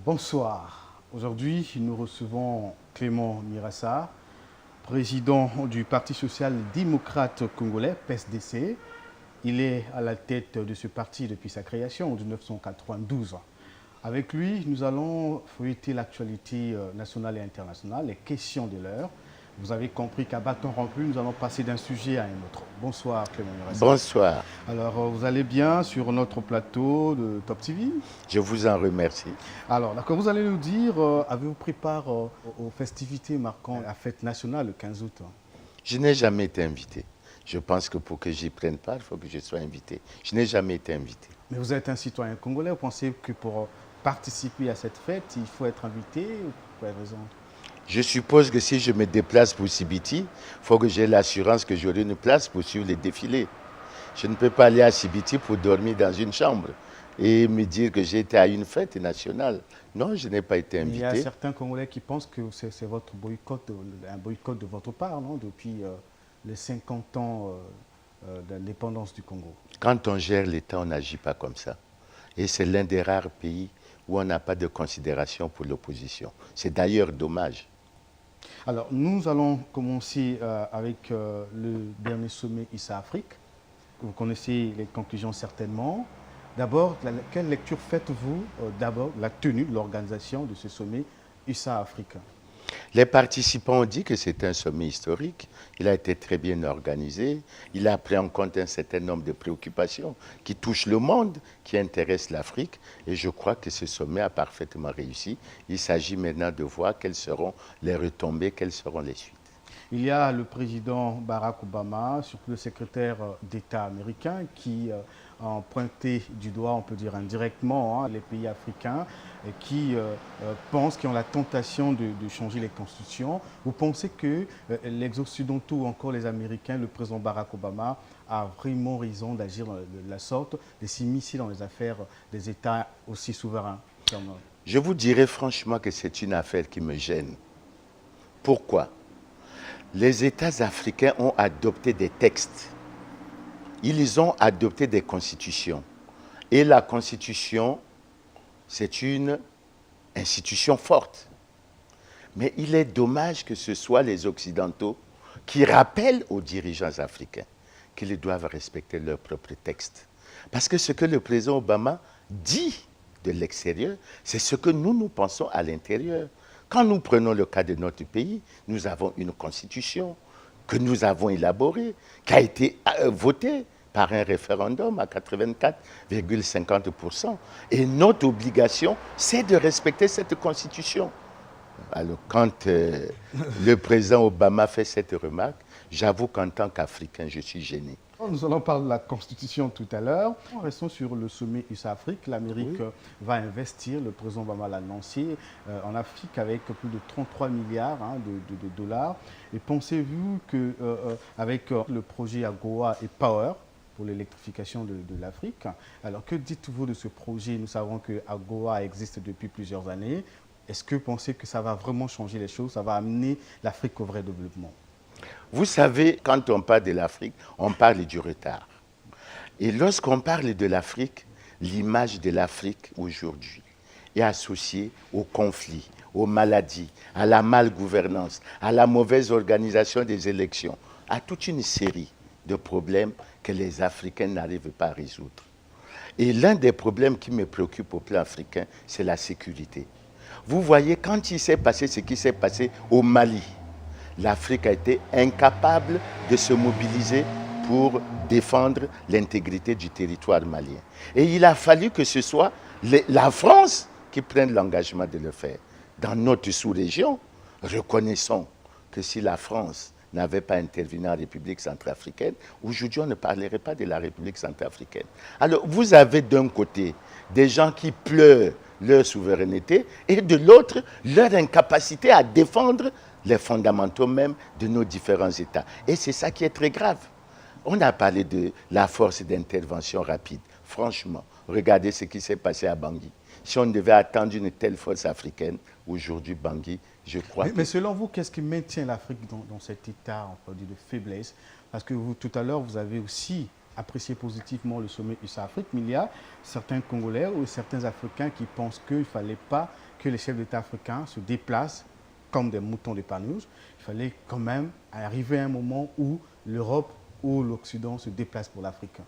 Bonsoir. Aujourd'hui, nous recevons Clément Mirassa, président du Parti social-démocrate congolais, PSDC. Il est à la tête de ce parti depuis sa création en 1992. Avec lui, nous allons feuilleter l'actualité nationale et internationale, les questions de l'heure. Vous avez compris qu'à bâton rompu, nous allons passer d'un sujet à un autre. Bonsoir Clément Mirassa. Bonsoir. Alors, vous allez bien sur notre plateau de Top TV? Je vous en remercie. Alors, d'accord, vous allez nous dire, avez-vous pris part aux festivités marquant la fête nationale le 15 août? Je n'ai jamais été invité. Je pense que pour que j'y prenne part, il faut que je sois invité. Je n'ai jamais été invité. Mais vous êtes un citoyen congolais, vous pensez que pour participer à cette fête, il faut être invité ou pour quelle raison? Je suppose que si je me déplace pour Sibiti, il faut que j'ai l'assurance que j'aurai une place pour suivre les défilés. Je ne peux pas aller à Sibiti pour dormir dans une chambre et me dire que j'ai été à une fête nationale. Non, je n'ai pas été invité. Il y a certains Congolais qui pensent que c'est votre boycott, un boycott de votre part, non, depuis les 50 ans d'indépendance du Congo. Quand on gère l'État, on n'agit pas comme ça. Et c'est l'un des rares pays où on n'a pas de considération pour l'opposition. C'est d'ailleurs dommage. Alors, nous allons commencer avec le dernier sommet ISA-Afrique. Vous connaissez les conclusions certainement. D'abord, quelle lecture faites-vous d'abord la tenue de l'organisation de ce sommet ISA-Afrique? Les participants ont dit que c'est un sommet historique. Il a été très bien organisé. Il a pris en compte un certain nombre de préoccupations qui touchent le monde, qui intéressent l'Afrique. Et je crois que ce sommet a parfaitement réussi. Il s'agit maintenant de voir quelles seront les retombées, quelles seront les suites. Il y a le président Barack Obama, surtout le secrétaire d'État américain, qui ont pointé du doigt, on peut dire indirectement, les pays africains et qui pensent, qui ont la tentation de changer les constitutions. Vous pensez que les Occidentaux ou encore les Américains, le président Barack Obama, a vraiment raison d'agir de la sorte, de s'immiscer dans les affaires des États aussi souverains comme... Je vous dirais franchement que c'est une affaire qui me gêne. Pourquoi? Les États africains ont adopté des textes. Ils ont adopté des constitutions. Et la constitution, c'est une institution forte. Mais il est dommage que ce soit les Occidentaux qui rappellent aux dirigeants africains qu'ils doivent respecter leurs propres textes. Parce que ce que le président Obama dit de l'extérieur, c'est ce que nous pensons à l'intérieur. Quand nous prenons le cas de notre pays, nous avons une constitution que nous avons élaborée, qui a été votée par un référendum à 84,50%. Et notre obligation, c'est de respecter cette constitution. Alors, quand le président Obama fait cette remarque, j'avoue qu'en tant qu'Africain, je suis gêné. Nous allons parler de la Constitution tout à l'heure. Restons sur le sommet USA-Afrique. L'Amérique va investir, le président Obama l'a annoncé, en Afrique avec plus de 33 milliards de dollars. Et pensez-vous qu'avec le projet AGOA et Power, pour l'électrification de l'Afrique, alors que dites-vous de ce projet? Nous savons que AGOA existe depuis plusieurs années. Est-ce que vous pensez que ça va vraiment changer les choses? Ça va amener l'Afrique au vrai développement? Vous savez, quand on parle de l'Afrique, on parle du retard. Et lorsqu'on parle de l'Afrique, l'image de l'Afrique aujourd'hui est associée aux conflits, aux maladies, à la malgouvernance, à la mauvaise organisation des élections, à toute une série de problèmes que les Africains n'arrivent pas à résoudre. Et l'un des problèmes qui me préoccupe au plan africain, c'est la sécurité. Vous voyez, quand il s'est passé ce qui s'est passé au Mali, l'Afrique a été incapable de se mobiliser pour défendre l'intégrité du territoire malien. Et il a fallu que ce soit la France qui prenne l'engagement de le faire. Dans notre sous-région, reconnaissons que si la France n'avait pas intervenu en République centrafricaine, aujourd'hui on ne parlerait pas de la République centrafricaine. Alors vous avez d'un côté des gens qui pleurent leur souveraineté et de l'autre leur incapacité à défendre les fondamentaux même de nos différents États. Et c'est ça qui est très grave. On a parlé de la force d'intervention rapide. Franchement, regardez ce qui s'est passé à Bangui. Si on devait attendre une telle force africaine, aujourd'hui, Bangui, je crois mais selon vous, qu'est-ce qui maintient l'Afrique dans cet état, on peut dire, de faiblesse? Parce que vous, tout à l'heure, vous avez aussi apprécié positivement le sommet USA-Afrique, mais il y a certains Congolais ou certains Africains qui pensent qu'il ne fallait pas que les chefs d'État africains se déplacent comme des moutons de Panurge. Il fallait quand même arriver à un moment où l'Europe ou l'Occident se déplacent pour l'Afrique.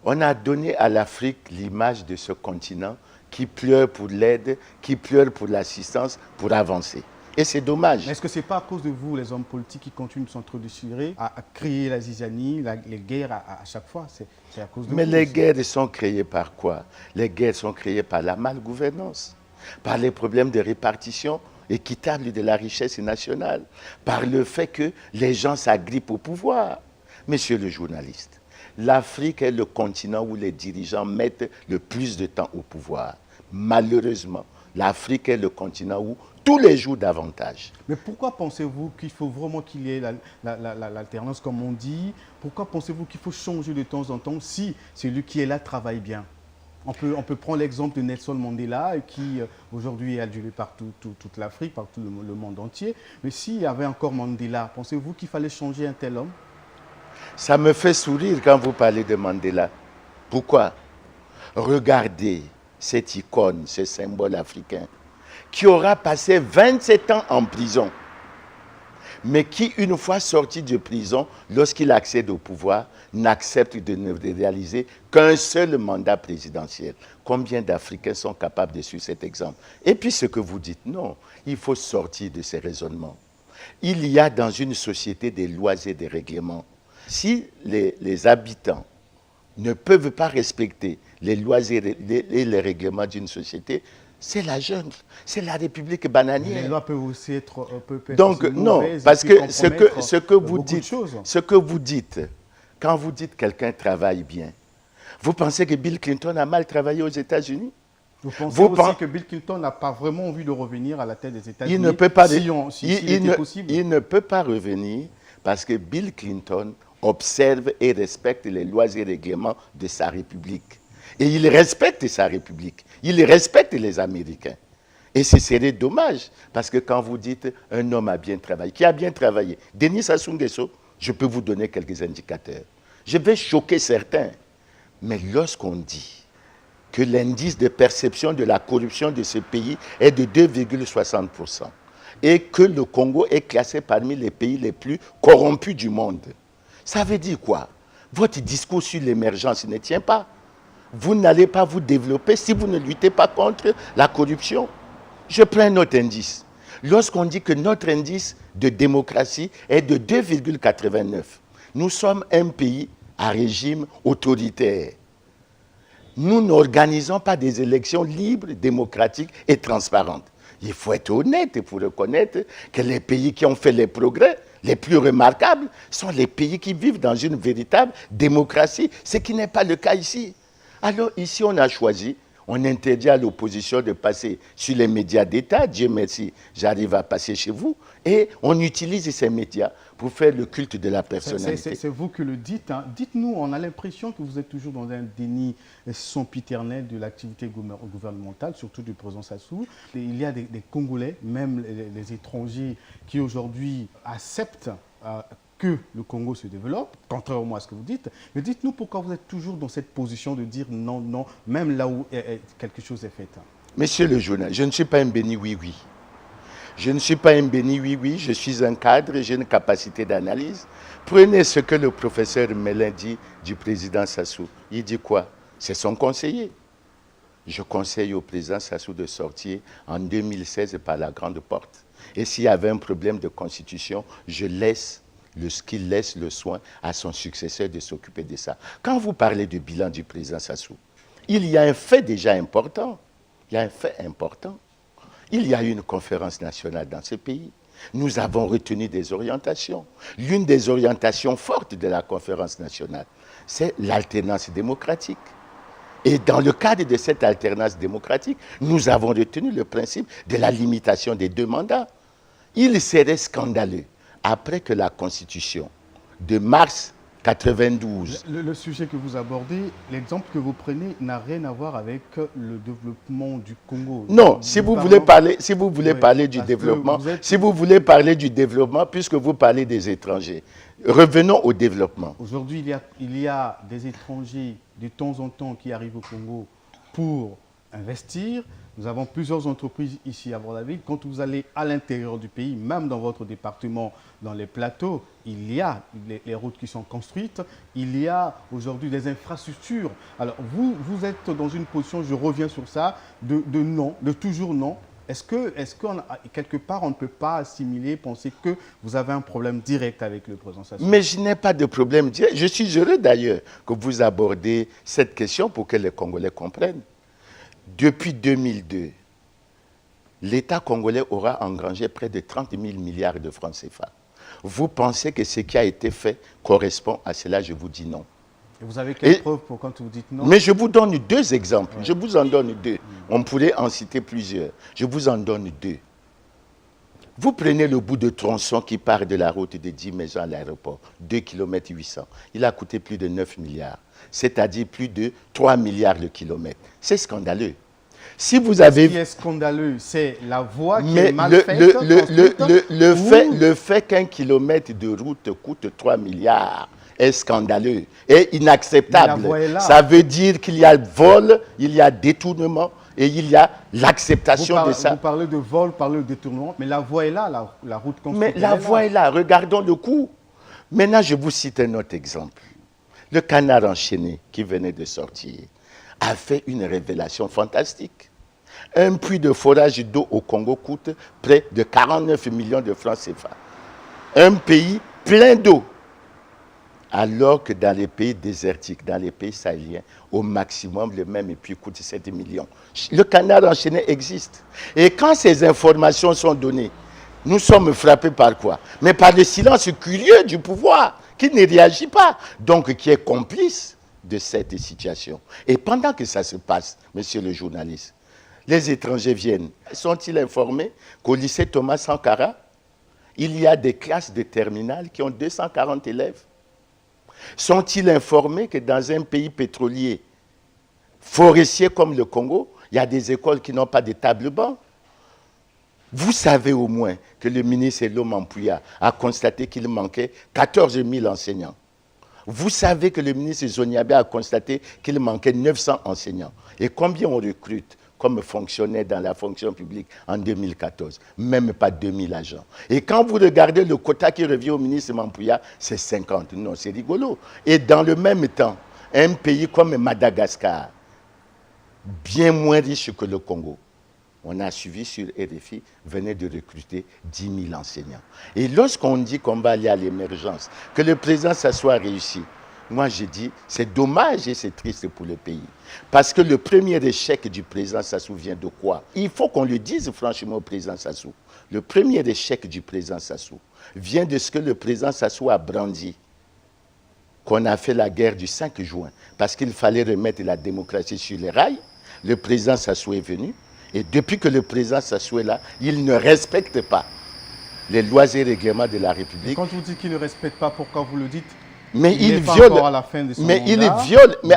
On a donné à l'Afrique l'image de ce continent qui pleure pour l'aide, qui pleure pour l'assistance, pour avancer. Et c'est dommage. Mais est-ce que ce n'est pas à cause de vous, les hommes politiques, qui continuent de s'introduire, à créer la zizanie, les guerres à chaque fois? C'est à cause de Mais vous les aussi. guerres sont créées par quoi? Les guerres sont créées par la malgouvernance, par les problèmes de répartition équitable de la richesse nationale, par le fait que les gens s'agrippent au pouvoir. Monsieur le journaliste, l'Afrique est le continent où les dirigeants mettent le plus de temps au pouvoir. Malheureusement, l'Afrique est le continent où tous les jours davantage. Mais pourquoi pensez-vous qu'il faut vraiment qu'il y ait l'alternance, comme on dit? Pourquoi pensez-vous qu'il faut changer de temps en temps si celui qui est là travaille bien? On peut prendre l'exemple de Nelson Mandela, qui aujourd'hui est adulé par toute l'Afrique, par tout le monde entier. Mais s'il y avait encore Mandela, pensez-vous qu'il fallait changer un tel homme? Ça me fait sourire quand vous parlez de Mandela. Pourquoi? Regardez cette icône, ce symbole africain, qui aura passé 27 ans en prison, mais qui, une fois sorti de prison, lorsqu'il accède au pouvoir, n'accepte de ne réaliser qu'un seul mandat présidentiel. Combien d'Africains sont capables de suivre cet exemple? Et puis ce que vous dites, non, il faut sortir de ces raisonnements. Il y a dans une société des lois et des règlements. Si les habitants ne peuvent pas respecter les lois et les règlements d'une société, c'est la jungle, c'est la République bananière. Les lois peuvent aussi être Donc non, parce que ce que vous dites, quand vous dites quelqu'un travaille bien, vous pensez que Bill Clinton a mal travaillé aux États-Unis? Vous pensez aussi que Bill Clinton n'a pas vraiment envie de revenir à la tête des États-Unis? Il ne peut pas, il ne peut pas revenir parce que Bill Clinton observe et respecte les lois et règlements de sa République. Et il respecte sa République. Il respecte les Américains. Et ce serait dommage, parce que quand vous dites un homme a bien travaillé, qui a bien travaillé, Denis Sassou Nguesso, je peux vous donner quelques indicateurs. Je vais choquer certains. Mais lorsqu'on dit que l'indice de perception de la corruption de ce pays est de 2,60%, et que le Congo est classé parmi les pays les plus corrompus du monde, ça veut dire quoi? Votre discours sur l'émergence ne tient pas. Vous n'allez pas vous développer si vous ne luttez pas contre la corruption. Je prends un autre indice. Lorsqu'on dit que notre indice de démocratie est de 2,89, nous sommes un pays à régime autoritaire. Nous n'organisons pas des élections libres, démocratiques et transparentes. Il faut être honnête pour reconnaître que les pays qui ont fait les progrès les plus remarquables sont les pays qui vivent dans une véritable démocratie, ce qui n'est pas le cas ici. Alors ici, on a choisi, on interdit à l'opposition de passer sur les médias d'État. Dieu merci, j'arrive à passer chez vous. Et on utilise ces médias pour faire le culte de la personnalité. C'est vous que le dites. Hein. Dites-nous, on a l'impression que vous êtes toujours dans un déni sempiternel de l'activité gouvernementale, surtout du président Sassou. Et il y a des Congolais, même les étrangers, qui aujourd'hui acceptent que le Congo se développe, contrairement à ce que vous dites. Mais dites-nous pourquoi vous êtes toujours dans cette position de dire non, non, même là où quelque chose est fait. Monsieur le journaliste, je ne suis pas un béni oui-oui. Je ne suis pas un béni oui-oui, je suis un cadre, j'ai une capacité d'analyse. Prenez ce que le professeur Mélin dit du président Sassou. Il dit quoi? C'est son conseiller. Je conseille au président Sassou de sortir en 2016 par la grande porte. Et s'il y avait un problème de constitution, qu'il laisse le soin à son successeur de s'occuper de ça. Quand vous parlez du bilan du président Sassou, il y a un fait déjà important. Il y a un fait important. Il y a eu une conférence nationale dans ce pays. Nous avons retenu des orientations. L'une des orientations fortes de la conférence nationale, c'est l'alternance démocratique. Et dans le cadre de cette alternance démocratique, nous avons retenu le principe de la limitation des 2 mandats. Il serait scandaleux, après que la Constitution de mars 92. Le sujet que vous abordez, l'exemple que vous prenez n'a rien à voir avec le développement du Congo. Non, si vous voulez parler du développement, si vous voulez parler du développement, puisque vous parlez des étrangers, revenons au développement. Aujourd'hui, il y a des étrangers de temps en temps qui arrivent au Congo pour investir. Nous avons plusieurs entreprises ici à Brazzaville. Quand vous allez à l'intérieur du pays, même dans votre département, dans les plateaux, il y a les routes qui sont construites. Il y a aujourd'hui des infrastructures. Alors, vous êtes dans une position, je reviens sur ça, de non, de toujours non. Est-ce que quelque part, on ne peut pas assimiler, penser que vous avez un problème direct avec le président Sassou? Mais je n'ai pas de problème direct. Je suis heureux d'ailleurs que vous abordez cette question pour que les Congolais comprennent. Depuis 2002, l'État congolais aura engrangé près de 30 000 milliards de francs CFA. Vous pensez que ce qui a été fait correspond à cela? Je vous dis non. Et vous avez quelle preuve pour quand vous dites non? Mais je vous donne deux exemples. Ouais. Je vous en donne deux. On pourrait en citer plusieurs. Je vous en donne deux. Vous prenez le bout de tronçon qui part de la route de 10 maisons à l'aéroport, 2 km 800. Il a coûté plus de 9 milliards, c'est-à-dire plus de 3 milliards le kilomètre. C'est scandaleux. Si vous avez... Ce qui est scandaleux, c'est la voie qui mais est mal faite. Le fait qu'un kilomètre de route coûte 3 milliards est scandaleux et inacceptable. Ça veut dire qu'il y a vol, il y a détournement et il y a l'acceptation de ça. Vous parlez de vol, vous parlez de détournement, mais la voie est là, la route construite. Mais la voie est là, regardons le coût. Maintenant, je vous cite un autre exemple. Le Canard enchaîné qui venait de sortir a fait une révélation fantastique. Un puits de forage d'eau au Congo coûte près de 49 millions de francs CFA. Un pays plein d'eau. Alors que dans les pays désertiques, dans les pays sahéliens, au maximum, le même puits coûte 7 millions. Le Canard enchaîné existe. Et quand ces informations sont données, nous sommes frappés par quoi? Mais par le silence curieux du pouvoir, qui ne réagit pas, donc qui est complice de cette situation. Et pendant que ça se passe, monsieur le journaliste, les étrangers viennent. Sont-ils informés qu'au lycée Thomas Sankara, il y a des classes de terminale qui ont 240 élèves? Sont-ils informés que dans un pays pétrolier, forestier comme le Congo, il y a des écoles qui n'ont pas de table-banc? Vous savez au moins que le ministre Elom Ampouya a constaté qu'il manquait 14 000 enseignants. Vous savez que le ministre Zoniabe a constaté qu'il manquait 900 enseignants. Et combien on recrute comme fonctionnaire dans la fonction publique en 2014? Même pas 2000 agents. Et quand vous regardez le quota qui revient au ministre Mampouya, c'est 50. Non, c'est rigolo. Et dans le même temps, un pays comme Madagascar, bien moins riche que le Congo, on a suivi sur RFI, venait de recruter 10 000 enseignants. Et lorsqu'on dit qu'on va aller à l'émergence, que le président Sassou a réussi, moi je dis, c'est dommage et c'est triste pour le pays. Parce que le premier échec du président Sassou vient de quoi? Il faut qu'on le dise franchement au président Sassou. Le premier échec du président Sassou vient de ce que le président Sassou a brandi, qu'on a fait la guerre du 5 juin, parce qu'il fallait remettre la démocratie sur les rails. Le président Sassou est venu. Et depuis que le président Sassou est là, il ne respecte pas les lois et règlements de la République. Et quand vous dites qu'il ne respecte pas, pourquoi vous le dites? Mais il viole. À la fin de son mais mandat. Il viole. Mais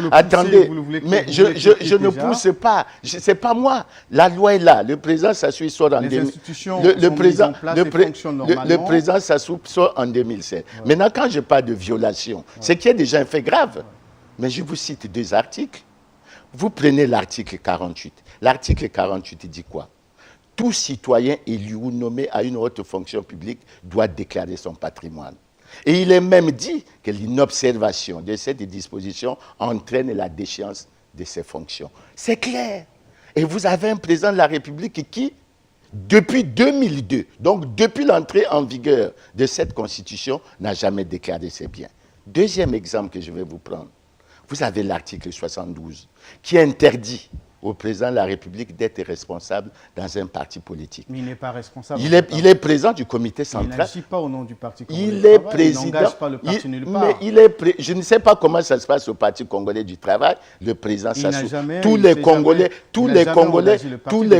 attendez. Vous Mais je ne pousse pas. C'est pas moi. La loi est là. Le président Sassou sort en 2007. Le président Sassou sort en 2007. Ouais. Maintenant, quand je parle de violation, c'est qu'il y a déjà un fait grave. Ouais. Mais je vous cite deux articles. Vous prenez l'article 48. L'article 48 dit quoi? Tout citoyen élu ou nommé à une haute fonction publique doit déclarer son patrimoine. Et il est même dit que l'inobservation de cette disposition entraîne la déchéance de ses fonctions. C'est clair. Et vous avez un président de la République qui, depuis 2002, donc depuis l'entrée en vigueur de cette constitution, n'a jamais déclaré ses biens. Deuxième exemple que je vais vous prendre. Vous avez l'article 72 qui interdit au président de la République d'être responsable dans un parti politique. Mais il n'est pas responsable. Il est président du comité central. Il n'agit pas au nom du parti congolais. Il est président. Il n'engage pas le parti nulle part. Mais je ne sais pas comment ça se passe au parti congolais du travail. Le président Sassou. Tous les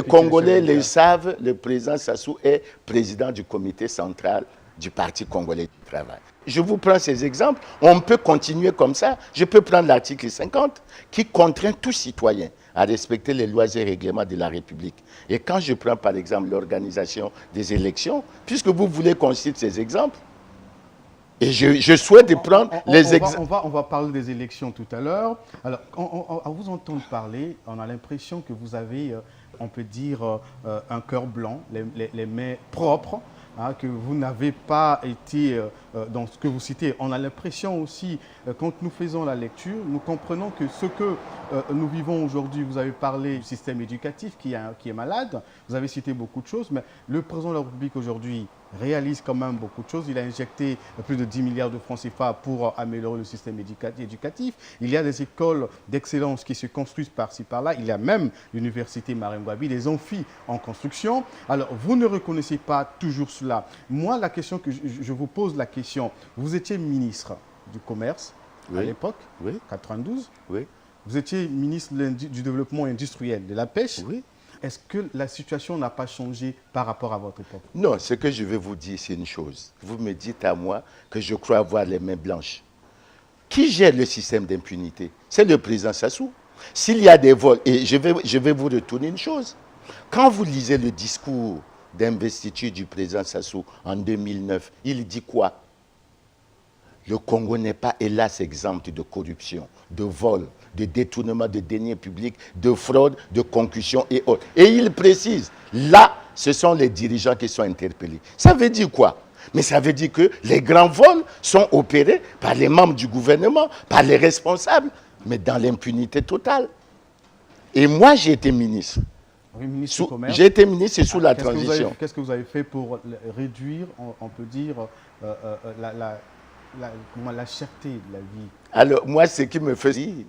Congolais le savent. Le président Sassou est président du comité central du parti congolais du travail. Je vous prends ces exemples. On peut continuer comme ça. Je peux prendre l'article 50 qui contraint tout citoyen à respecter les lois et règlements de la République. Et quand je prends par exemple l'organisation des élections, puisque vous voulez qu'on cite ces exemples, et je souhaite prendre les exemples. On va parler des élections tout à l'heure. Alors, à vous entendre parler, on a l'impression que vous avez, on peut dire, un cœur blanc, les mains propres. Hein, que vous n'avez pas été dans ce que vous citez. On a l'impression aussi, quand nous faisons la lecture, nous comprenons que ce que nous vivons aujourd'hui, vous avez parlé du système éducatif qui est malade, vous avez cité beaucoup de choses, mais le président de la République aujourd'hui réalise quand même beaucoup de choses. Il a injecté plus de 10 milliards de francs CFA pour améliorer le système éducatif. Il y a des écoles d'excellence qui se construisent par-ci, par-là. Il y a même l'université Marine Gouabi, des amphis en construction. Alors, vous ne reconnaissez pas toujours cela. Moi, la question que je vous pose, la question, vous étiez ministre du Commerce à l'époque, 92. Oui. Vous étiez ministre du Développement industriel, de la pêche. Oui. Est-ce que la situation n'a pas changé par rapport à votre époque? Non, ce que je vais vous dire, c'est une chose. Vous me dites à moi que je crois avoir les mains blanches. Qui gère le système d'impunité? C'est le président Sassou. S'il y a des vols, et je vais vous retourner une chose. Quand vous lisez le discours d'investiture du président Sassou en 2009, il dit quoi? Le Congo n'est pas, hélas, exempt de corruption, de vol, de détournement de deniers publics, de fraude, de concussion et autres. Et il précise, là, ce sont les dirigeants qui sont interpellés. Ça veut dire quoi? Mais ça veut dire que les grands vols sont opérés par les membres du gouvernement, par les responsables, mais dans l'impunité totale. Et moi, j'ai été ministre. Oui, ministre du Commerce. J'ai été ministre sous la transition. Qu'est-ce que vous avez fait pour réduire, on peut dire, la cherté de la vie? Alors, moi, ce qui me fait rire,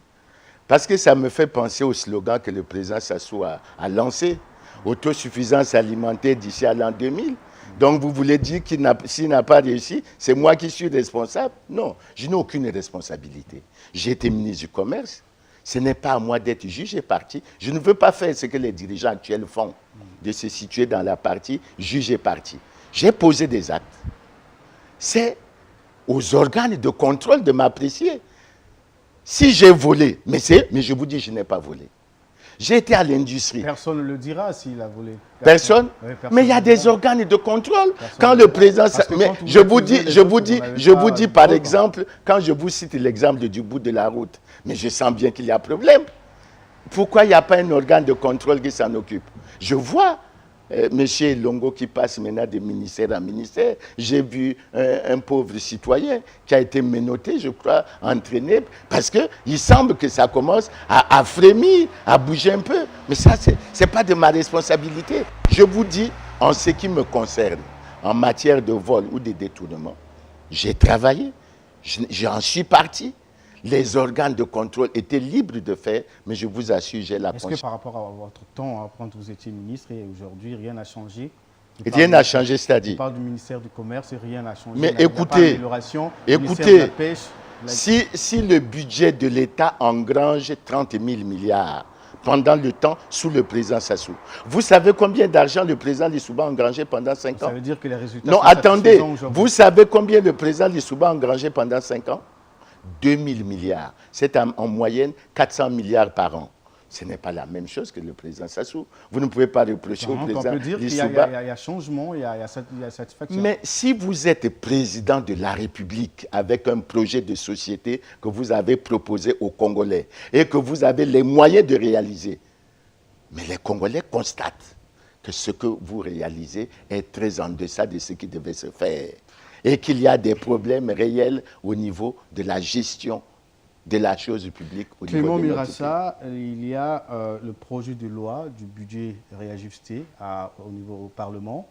parce que ça me fait penser au slogan que le président Sassou a lancé, autosuffisance alimentaire d'ici à l'an 2000. Donc, vous voulez dire s'il n'a pas réussi, c'est moi qui suis responsable? Non, je n'ai aucune responsabilité. J'ai été ministre du Commerce. Ce n'est pas à moi d'être juge et parti. Je ne veux pas faire ce que les dirigeants actuels font, de se situer dans la partie juge et parti. J'ai posé des actes. C'est aux organes de contrôle de m'apprécier. Si j'ai volé, mais je vous dis, je n'ai pas volé. J'ai été à l'industrie. Personne ne le dira s'il a volé. Personne. Oui, personne. Mais il y a des organes de contrôle. Quand le président... Mais je vous dis par exemple, quand je vous cite l'exemple du bout de la route, mais je sens bien qu'il y a problème. Pourquoi il n'y a pas un organe de contrôle qui s'en occupe? Je vois M. Longo qui passe maintenant de ministère en ministère. J'ai vu un pauvre citoyen qui a été menotté, je crois, entraîné, parce qu'il semble que ça commence à frémir, à bouger un peu. Mais ça, ce n'est pas de ma responsabilité. Je vous dis, en ce qui me concerne, en matière de vol ou de détournement, j'ai travaillé, j'en suis parti. Les organes de contrôle étaient libres de faire, mais je vous assure, j'ai la conscience. Est-ce que par rapport à votre temps, quand vous étiez ministre et aujourd'hui, rien n'a changé? Rien n'a changé, c'est-à-dire? On parle du ministère du Commerce et rien n'a changé. Mais écoutez, si le budget de l'État engrange 30 000 milliards pendant le temps sous le président Sassou, vous savez combien d'argent le président Lissouba a engrangé pendant 5 ans? Ça veut dire que les résultats non, attendez, vous savez combien le président Lissouba a engrangé pendant 5 ans? 2000 milliards. C'est en moyenne 400 milliards par an. Ce n'est pas la même chose que le président Sassou. Vous ne pouvez pas reprocher au président Lissouba. On peut dire qu'il y a changement, il y a satisfaction. Mais si vous êtes président de la République avec un projet de société que vous avez proposé aux Congolais et que vous avez les moyens de réaliser, mais les Congolais constatent que ce que vous réalisez est très en deçà de ce qui devait se faire, et qu'il y a des problèmes réels au niveau de la gestion de la chose publique. Clément Mirassa, il y a le projet de loi du budget réajusté au Parlement.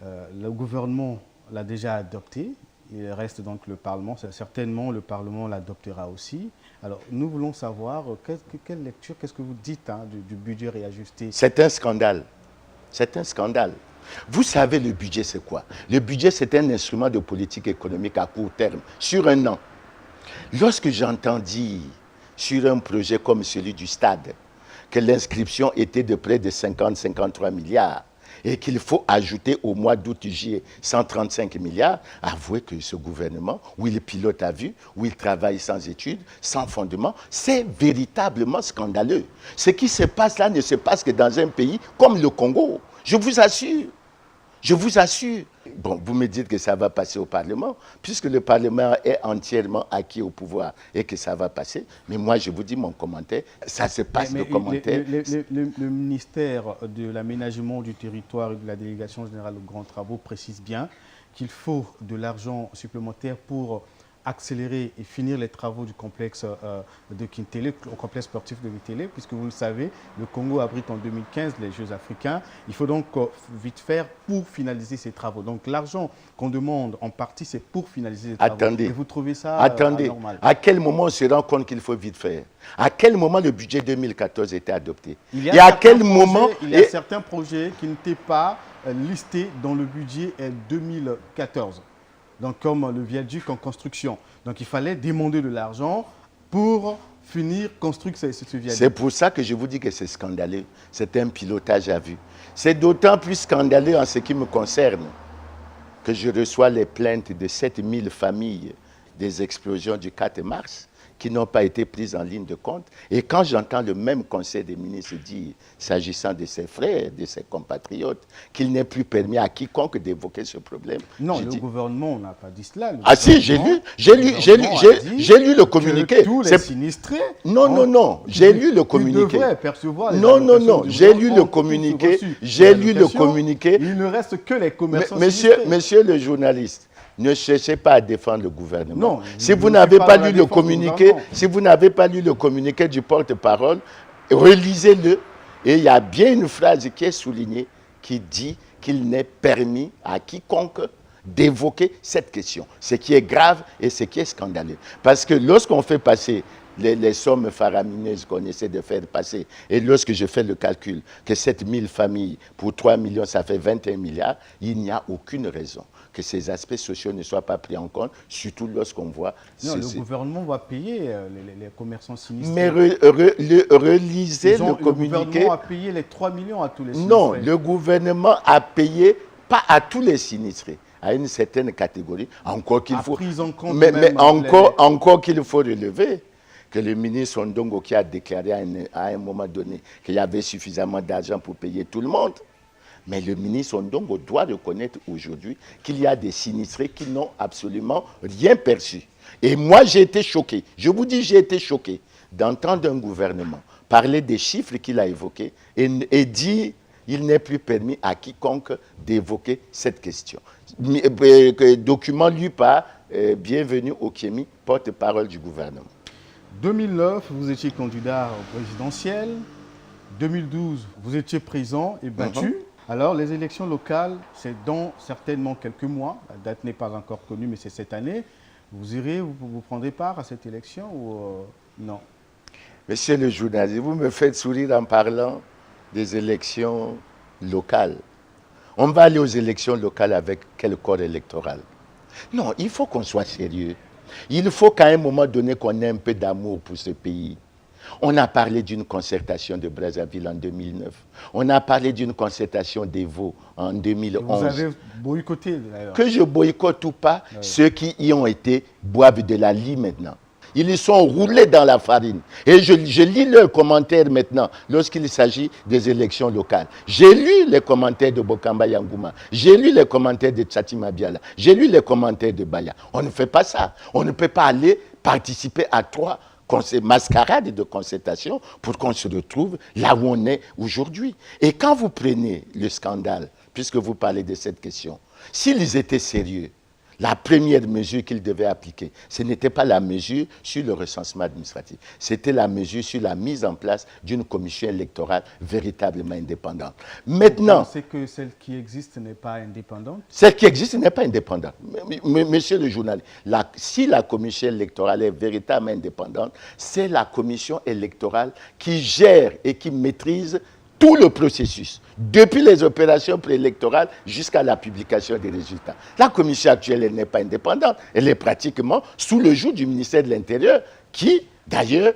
Le gouvernement l'a déjà adopté. Il reste donc le Parlement. Certainement, le Parlement l'adoptera aussi. Alors, nous voulons savoir quelle lecture, qu'est-ce que vous dites du budget réajusté? C'est un scandale. C'est un scandale. Vous savez, le budget, c'est quoi? Le budget, c'est un instrument de politique économique à court terme, sur un an. Lorsque j'entends dire, sur un projet comme celui du stade, que l'inscription était de près de 50-53 milliards, et qu'il faut ajouter au mois d'août-juillet 135 milliards, avouez que ce gouvernement, où il pilote à vue, où il travaille sans études, sans fondement, c'est véritablement scandaleux. Ce qui se passe là ne se passe que dans un pays comme le Congo. Je vous assure. Je vous assure. Bon, vous me dites que ça va passer au Parlement, puisque le Parlement est entièrement acquis au pouvoir et que ça va passer. Mais moi, je vous dis mon commentaire, ça se passe le commentaire. Le ministère de l'Aménagement du territoire et de la Délégation générale aux grands travaux précise bien qu'il faut de l'argent supplémentaire pour accélérer et finir les travaux du complexe de Kintélé, au complexe sportif de Kintélé, puisque vous le savez, le Congo abrite en 2015 les Jeux africains. Il faut donc vite faire pour finaliser ces travaux. Donc l'argent qu'on demande en partie, c'est pour finaliser les travaux. Attendez. Et vous trouvez ça anormal? À quel moment on se rend compte qu'il faut vite faire? À quel moment le budget 2014 était adopté? Et à quel moment il y a certains projets qui n'étaient pas listés dans le budget 2014. Donc, comme le viaduc en construction. Donc, il fallait demander de l'argent pour finir construire ce viaduc. C'est pour ça que je vous dis que c'est scandaleux. C'est un pilotage à vue. C'est d'autant plus scandaleux en ce qui me concerne que je reçois les plaintes de 7000 familles des explosions du 4 mars qui n'ont pas été prises en ligne de compte. Et quand j'entends le même conseil des ministres dire, s'agissant de ses frères, de ses compatriotes, qu'il n'est plus permis à quiconque d'évoquer ce problème. Non, le gouvernement n'a pas dit cela. Ah si, j'ai lu le communiqué. Tous les sinistrés. Non, j'ai lu le communiqué. Percevoir les non, j'ai lu le communiqué. J'ai lu le communiqué. Il ne reste que les commerçants sinistrés. Monsieur le journaliste, ne cherchez pas à défendre le gouvernement. Non, si vous n'avez pas lu le communiqué, du porte-parole, relisez-le. Et il y a bien une phrase qui est soulignée qui dit qu'il n'est permis à quiconque d'évoquer cette question. Ce qui est grave et ce qui est scandaleux. Parce que lorsqu'on fait passer les sommes faramineuses qu'on essaie de faire passer, et lorsque je fais le calcul que 7000 familles pour 3 millions, ça fait 21 milliards, il n'y a aucune raison que ces aspects sociaux ne soient pas pris en compte, surtout lorsqu'on voit... Non, le gouvernement va payer les commerçants sinistrés. Mais relisez le communiqué. Le gouvernement a payé les 3 millions à tous les sinistrés. Non, le gouvernement a payé, pas à tous les sinistrés, à une certaine catégorie, encore qu'il faut... Prise en compte encore qu'il faut relever que le ministre Ondongo qui a déclaré à un moment donné qu'il y avait suffisamment d'argent pour payer tout le monde. Mais le ministre Ondongo doit reconnaître aujourd'hui qu'il y a des sinistrés qui n'ont absolument rien perçu. Et moi, j'ai été choqué. Je vous dis, j'ai été choqué d'entendre un gouvernement parler des chiffres qu'il a évoqués et dire qu'il n'est plus permis à quiconque d'évoquer cette question. Document lu par Bienvenue Okiemi, porte-parole du gouvernement. 2009, vous étiez candidat au présidentiel. 2012, vous étiez présent et battu. Alors, les élections locales, c'est dans certainement quelques mois. La date n'est pas encore connue, mais c'est cette année. Vous irez, vous prendrez part à cette élection ou non? Monsieur le journaliste, vous me faites sourire en parlant des élections locales. On va aller aux élections locales avec quel corps électoral? Non, il faut qu'on soit sérieux. Il faut qu'à un moment donné qu'on ait un peu d'amour pour ce pays. On a parlé d'une concertation de Brazzaville en 2009. On a parlé d'une concertation d'Evo en 2011. Vous avez boycotté d'ailleurs. Que je boycotte ou pas, ceux qui y ont été boivent de la lie maintenant. Ils sont roulés dans la farine. Et je lis leurs commentaires maintenant lorsqu'il s'agit des élections locales. J'ai lu les commentaires de Bokamba Yangouma. J'ai lu les commentaires de Tchatima Biala. J'ai lu les commentaires de Baya. On ne fait pas ça. On ne peut pas aller participer à 3 mascarades de concertation pour qu'on se retrouve là où on est aujourd'hui. Et quand vous prenez le scandale, puisque vous parlez de cette question, s'ils étaient sérieux, la première mesure qu'ils devaient appliquer, ce n'était pas la mesure sur le recensement administratif, c'était la mesure sur la mise en place d'une commission électorale véritablement indépendante. Maintenant... Vous pensez que celle qui existe n'est pas indépendante? Celle qui existe n'est pas indépendante. Monsieur le journaliste, si la commission électorale est véritablement indépendante, c'est la commission électorale qui gère et qui maîtrise tout le processus, depuis les opérations préélectorales jusqu'à la publication des résultats. La commission actuelle, elle n'est pas indépendante. Elle est pratiquement sous le joug du ministère de l'Intérieur, qui, d'ailleurs,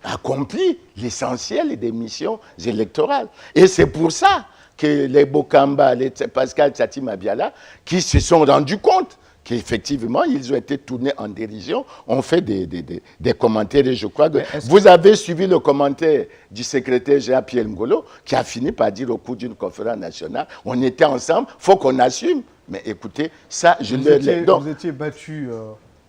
accomplit l'essentiel des missions électorales. Et c'est pour ça que les Bokamba, les Pascal Tati Mabiala, qui se sont rendus compte qu'effectivement, ils ont été tournés en dérision, ont fait des commentaires. Et je crois que vous avez suivi le commentaire du secrétaire général Pierre Ngolo, qui a fini par dire au cours d'une conférence nationale, on était ensemble, il faut qu'on assume. Mais écoutez, ça, vous étiez battu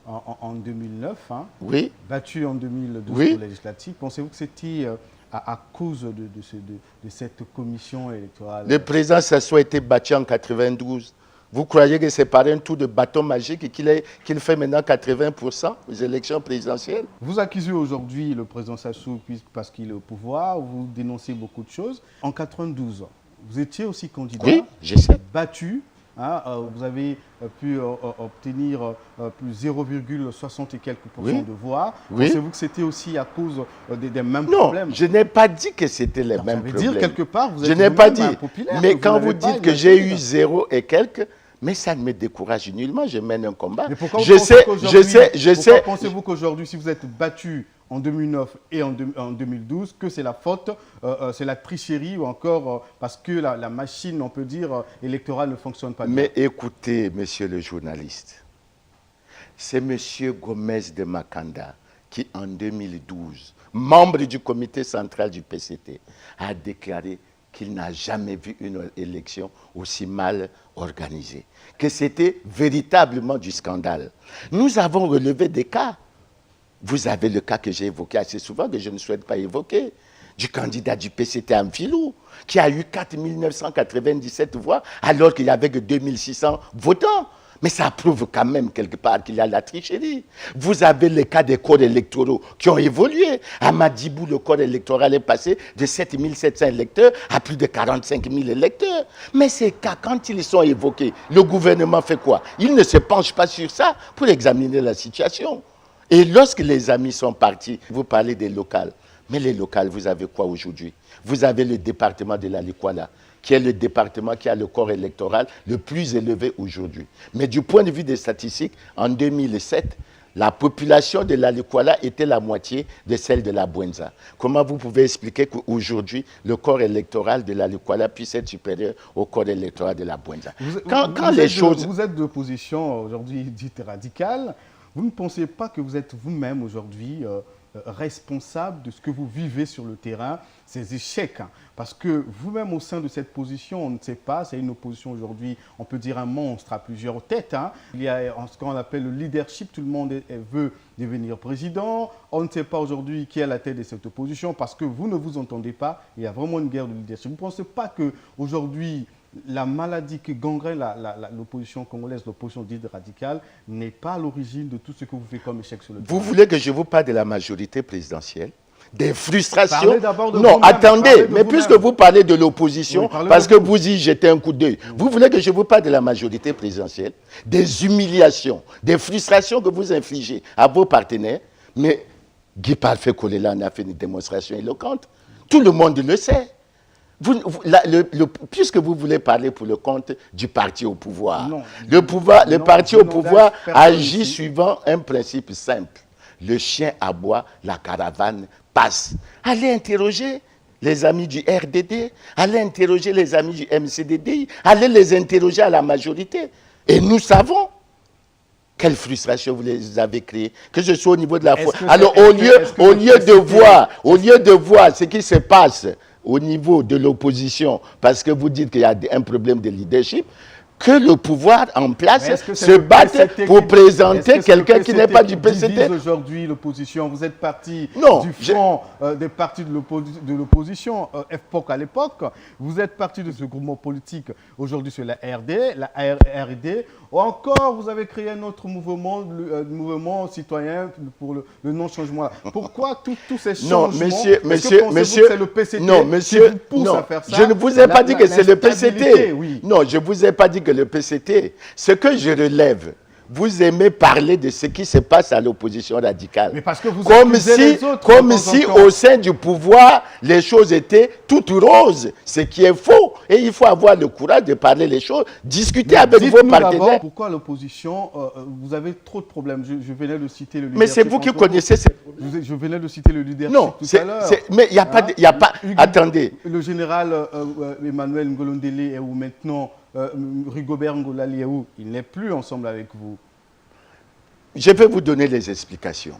en 2009, hein, oui. Battu en 2012 oui. pour législative. Pensez-vous que c'était à cause de cette commission électorale? Le président Sassou a été battu en 92. Vous croyez que c'est par un tour de bâton magique qu'il fait maintenant 80% aux élections présidentielles? Vous accusez aujourd'hui le président Sassou parce qu'il est au pouvoir, vous dénoncez beaucoup de choses. En 92, vous étiez aussi candidat, oui, je sais. Battu. Hein, vous avez pu obtenir plus 0,60 et quelques % oui. de voix. Oui. Pensez-vous que c'était aussi à cause des mêmes non, problèmes? Non, je n'ai pas dit que c'était les mêmes problèmes. Dire quelque part, vous êtes je n'ai pas dit. Impopulaire, mais quand vous dites que j'ai eu 0 et quelques, mais ça ne me décourage nullement, je mène un combat. Mais pourquoi pensez-vous qu'aujourd'hui, si vous êtes battu en 2009 et en 2012, que c'est la faute, c'est la tricherie ou encore parce que la machine, on peut dire, électorale ne fonctionne pas bien? Mais écoutez, monsieur le journaliste, c'est monsieur Gomez de Makanda qui, en 2012, membre du comité central du PCT, a déclaré qu'il n'a jamais vu une élection aussi mal organisée, que c'était véritablement du scandale. Nous avons relevé des cas. Vous avez le cas que j'ai évoqué assez souvent, que je ne souhaite pas évoquer, du candidat du PCT Amphilou, qui a eu 4 997 voix, alors qu'il n'y avait que 2600 votants. Mais ça prouve quand même quelque part qu'il y a la tricherie. Vous avez les cas des corps électoraux qui ont évolué. À Madibou, le corps électoral est passé de 7 700 électeurs à plus de 45 000 électeurs. Mais ces cas, quand ils sont évoqués, le gouvernement fait quoi? Il ne se penche pas sur ça pour examiner la situation. Et lorsque les amis sont partis, vous parlez des locales. Mais les locales, vous avez quoi aujourd'hui? Vous avez le département de la Likwala, qui est le département qui a le corps électoral le plus élevé aujourd'hui. Mais du point de vue des statistiques, en 2007, la population de la Likwala était la moitié de celle de la Bwenza. Comment vous pouvez expliquer qu'aujourd'hui, le corps électoral de la Likwala puisse être supérieur au corps électoral de la Bwenza? Vous êtes d'opposition aujourd'hui dite radicale. Vous ne pensez pas que vous êtes vous-même aujourd'hui responsable de ce que vous vivez sur le terrain, ces échecs, hein? Parce que vous-même au sein de cette position, on ne sait pas, c'est une opposition aujourd'hui, on peut dire un monstre à plusieurs têtes, hein. Il y a ce qu'on appelle le leadership, tout le monde veut devenir président, on ne sait pas aujourd'hui qui est à la tête de cette opposition parce que vous ne vous entendez pas, il y a vraiment une guerre de leadership. Vous ne pensez pas qu'aujourd'hui, la maladie qui gangrène l'opposition congolaise, l'opposition dite radicale, n'est pas à l'origine de tout ce que vous faites comme échec sur le terrain? Vous voulez que je vous parle de la majorité présidentielle? Des frustrations? Non, attendez, mais puisque vous parlez de l'opposition, oui, parce que vous y jetez un coup d'œil, vous voulez que je vous parle de la majorité présidentielle? Des humiliations, des frustrations que vous infligez à vos partenaires? Mais Guy Parfait Kolela en a fait une démonstration éloquente. Tout le monde le sait. Puisque vous voulez parler pour le compte du parti au pouvoir, le parti au pouvoir agit suivant un principe simple. Le chien aboie, la caravane passe. Allez interroger les amis du RDD, allez interroger les amis du MCDD, allez les interroger à la majorité. Et nous savons quelle frustration vous les avez créées, que ce soit au niveau de la foi. Alors au lieu de voir ce qui se passe au niveau de l'opposition, parce que vous dites qu'il y a un problème de leadership, que le pouvoir en place se batte pour présenter quelqu'un qui n'est pas du PCT. Aujourd'hui, l'opposition, vous êtes parti du front des partis de l'opposition, FPOC à l'époque, vous êtes parti de ce groupement politique, aujourd'hui c'est la RD, ou encore vous avez créé un autre mouvement, le mouvement citoyen pour le non-changement. Pourquoi tous ces changements? Monsieur, c'est le PCT qui vous pousse à faire ça? Je ne vous ai pas dit que c'est le PCT. Oui. Non, je ne vous ai pas dit que le PCT. Ce que je relève, vous aimez parler de ce qui se passe à l'opposition radicale. Mais parce que vous Comme accusez si, les autres comme de temps si en temps. au sein du pouvoir, les choses étaient toutes roses, ce qui est faux. Et il faut avoir le courage de parler les choses, discuter avec vos Dites-nous d'abord partenaires. pourquoi l'opposition, vous avez trop de problèmes. Je venais de citer le leadership. Mais c'est vous qui connaissez ces problèmes. Je venais de citer le leadership Non, tout à l'heure. mais il n'y a pas... Hein? y a pas Hugues- attendez. Le général Emmanuel Ngolondele est où maintenant? Rigobert Ngolali est où? Il n'est plus ensemble avec vous. Je vais vous donner les explications.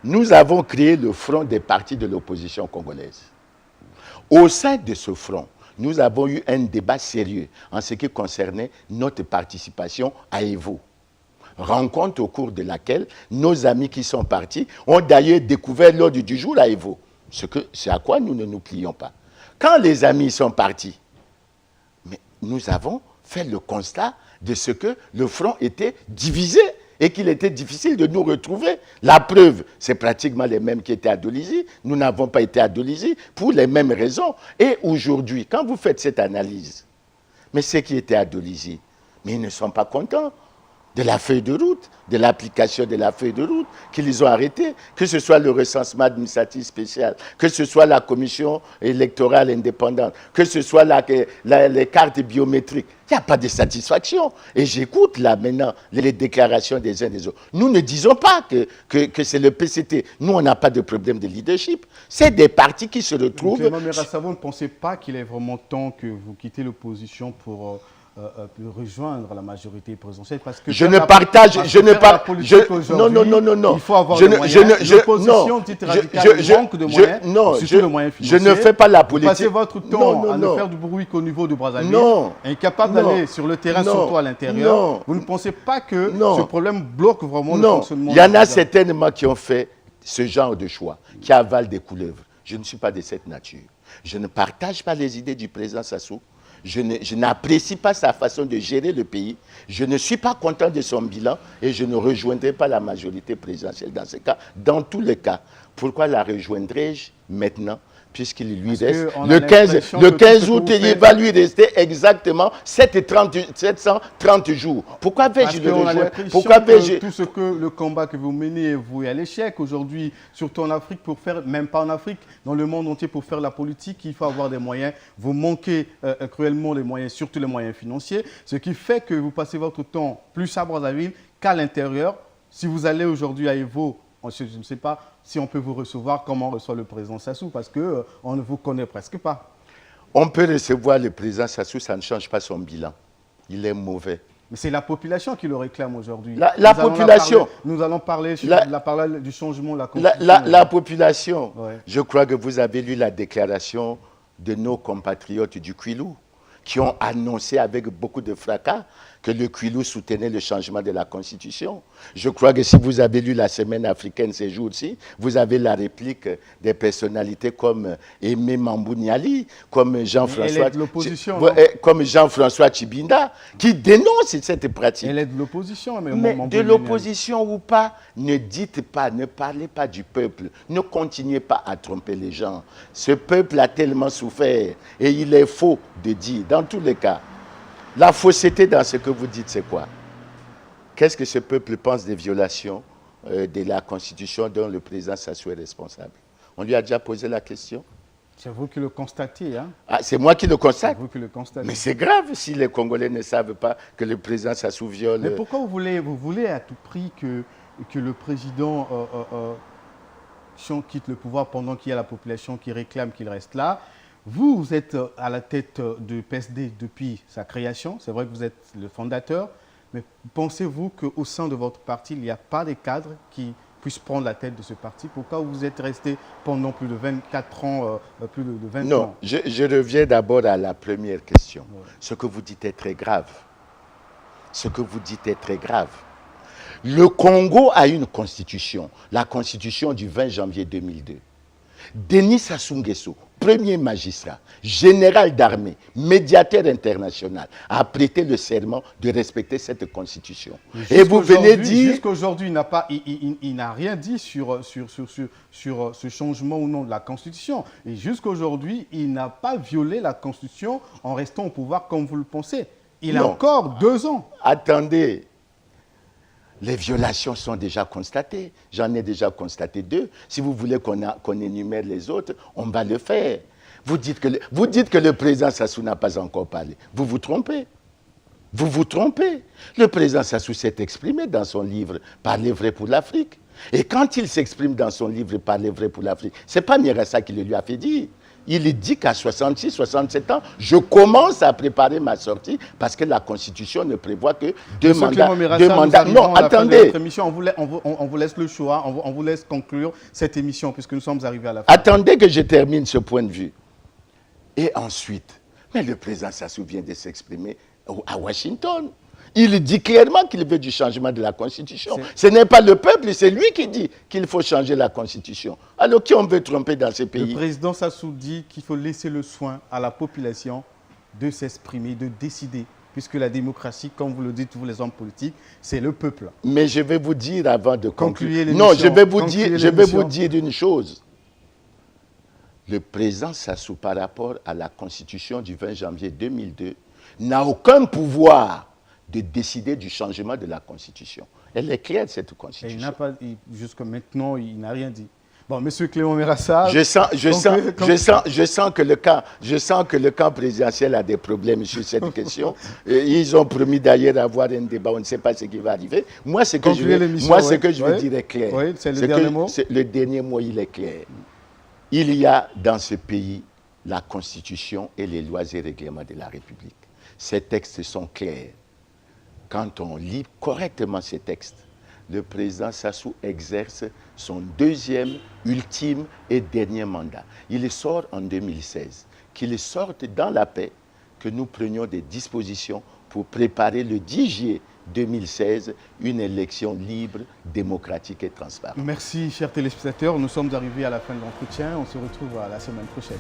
Nous avons créé le front des partis de l'opposition congolaise. Au sein de ce front, nous avons eu un débat sérieux en ce qui concernait notre participation à EVO. Rencontre au cours de laquelle nos amis qui sont partis ont d'ailleurs découvert l'ordre du jour à EVO. C'est à quoi nous ne nous plions pas. Quand les amis sont partis, mais nous avons fait le constat de ce que le front était divisé et qu'il était difficile de nous retrouver. La preuve, c'est pratiquement les mêmes qui étaient à Dolisie. Nous n'avons pas été à Dolisie pour les mêmes raisons. Et aujourd'hui, quand vous faites cette analyse, mais ceux qui étaient à Dolisie, mais ils ne sont pas contents de la feuille de route, de l'application de la feuille de route qu'ils ont arrêtée, que ce soit le recensement administratif spécial, que ce soit la commission électorale indépendante, que ce soit les cartes biométriques. Il n'y a pas de satisfaction. Et j'écoute là maintenant les déclarations des uns et des autres. Nous ne disons pas que c'est le PCT. Nous, on n'a pas de problème de leadership. C'est des partis qui se retrouvent... Clément Merassa, vous ne pensez pas qu'il est vraiment temps que vous quittez l'opposition pour rejoindre la majorité présidentielle, parce que non, il faut avoir des moyens. L'opposition, dites radicale, manque de moyens, surtout le moyen financier. Je ne fais pas la politique. Vous passez votre temps à ne faire du bruit qu'au niveau de Brazzaville, incapable d'aller sur le terrain, surtout à l'intérieur. Vous ne pensez pas que ce problème bloque vraiment le fonctionnement? Il y en a certainement qui ont fait ce genre de choix, qui avalent des couleuvres. Je ne suis pas de cette nature. Je ne partage pas les idées du président Sassou. Je n'apprécie pas sa façon de gérer le pays. Je ne suis pas content de son bilan et je ne rejoindrai pas la majorité présidentielle dans ce cas. Dans tous les cas, pourquoi la rejoindrai-je maintenant, puisqu'il lui reste le 15 août, il va lui rester exactement 730 jours. Pourquoi vais-je le rejoindre? Pourquoi vais-je... Tout ce que le combat que vous menez est voué à l'échec aujourd'hui, surtout en Afrique, pour faire, même pas en Afrique, dans le monde entier, pour faire la politique, il faut avoir des moyens. Vous manquez cruellement les moyens, surtout les moyens financiers, ce qui fait que vous passez votre temps plus à Brazzaville qu'à l'intérieur. Si vous allez aujourd'hui à Evo, je ne sais pas si on peut vous recevoir, comment on reçoit le président Sassou, parce qu'on ne vous connaît presque pas. On peut recevoir le président Sassou, ça ne change pas son bilan. Il est mauvais. Mais c'est la population qui le réclame aujourd'hui. La population. Nous allons parler du changement de la Constitution. La population. Ouais. Je crois que vous avez lu la déclaration de nos compatriotes du Kwilu, qui ont annoncé avec beaucoup de fracas que le Kwilu soutenait le changement de la Constitution. Je crois que si vous avez lu la Semaine africaine ces jours-ci, vous avez la réplique des personnalités comme Aimé Mambouniali, comme Jean-François Tshibinda, qui dénoncent cette pratique. Elle est de l'opposition. Mais de l'opposition ou pas, ne dites pas, ne parlez pas du peuple. Ne continuez pas à tromper les gens. Ce peuple a tellement souffert et il est faux de dire, dans tous les cas, la fausseté dans ce que vous dites, c'est quoi? Qu'est-ce que ce peuple pense des violations de la Constitution dont le président Sassou est responsable? On lui a déjà posé la question. C'est vous qui le constatez. Hein? Ah, c'est moi qui le constate. C'est vous qui le constatez. Mais c'est grave si les Congolais ne savent pas que le président Sassou viole. Mais pourquoi vous voulez à tout prix que le président quitte le pouvoir pendant qu'il y a la population qui réclame qu'il reste là? Vous êtes à la tête du PSD depuis sa création. C'est vrai que vous êtes le fondateur. Mais pensez-vous qu'au sein de votre parti, il n'y a pas de cadres qui puissent prendre la tête de ce parti? Pourquoi vous êtes resté pendant plus de 24 ans, plus de 20 ans? Non, je reviens d'abord à la première question. Ouais. Ce que vous dites est très grave. Ce que vous dites est très grave. Le Congo a une constitution, la constitution du 20 janvier 2002. Denis Sassou Nguesso, premier magistrat, général d'armée, médiateur international, a prêté le serment de respecter cette constitution. Et vous venez dire... Jusqu'aujourd'hui, il n'a rien dit sur ce changement ou non de la Constitution. Et jusqu'aujourd'hui, il n'a pas violé la Constitution en restant au pouvoir comme vous le pensez. Il a encore 2 ans. Attendez. Les violations sont déjà constatées. J'en ai déjà constaté 2. Si vous voulez qu'on énumère les autres, on va le faire. Vous dites que le président Sassou n'a pas encore parlé. Vous vous trompez. Vous vous trompez. Le président Sassou s'est exprimé dans son livre « Parler vrai pour l'Afrique ». Et quand il s'exprime dans son livre « Parler vrai pour l'Afrique », ce n'est pas Mirassa qui le lui a fait dire. Il dit qu'à 66, 67 ans, je commence à préparer ma sortie parce que la Constitution ne prévoit que deux mandats. Non, attendez. On vous laisse le choix, on vous laisse conclure cette émission puisque nous sommes arrivés à la fin. Attendez que je termine ce point de vue. Et ensuite, mais le président Sassou vient de s'exprimer à Washington. Il dit clairement qu'il veut du changement de la Constitution. Ce n'est pas le peuple, c'est lui qui dit qu'il faut changer la Constitution. Alors qui on veut tromper dans ce pays? Le président Sassou dit qu'il faut laisser le soin à la population de s'exprimer, de décider. Puisque la démocratie, comme vous le dites, vous les hommes politiques, c'est le peuple. Mais je vais vous dire avant de conclure. Non, je vais vous dire une chose. Le président Sassou, par rapport à la Constitution du 20 janvier 2002, n'a aucun pouvoir de décider du changement de la Constitution. Elle est claire, cette Constitution. Jusqu'à maintenant, il n'a rien dit. Bon, monsieur Clément Mirassa... Je sens que le camp présidentiel a des problèmes sur cette question. Ils ont promis d'ailleurs d'avoir un débat, on ne sait pas ce qui va arriver. Moi, ce que je veux dire est clair. Oui, c'est le dernier mot. Le dernier mot, il est clair. Il y a dans ce pays la Constitution et les lois et règlements de la République. Ces textes sont clairs. Quand on lit correctement ces textes, le président Sassou exerce son deuxième, ultime et dernier mandat. Il sort en 2016. Qu'il sorte dans la paix, que nous prenions des dispositions pour préparer le 10 juillet 2016 une élection libre, démocratique et transparente. Merci, chers téléspectateurs. Nous sommes arrivés à la fin de l'entretien. On se retrouve à la semaine prochaine.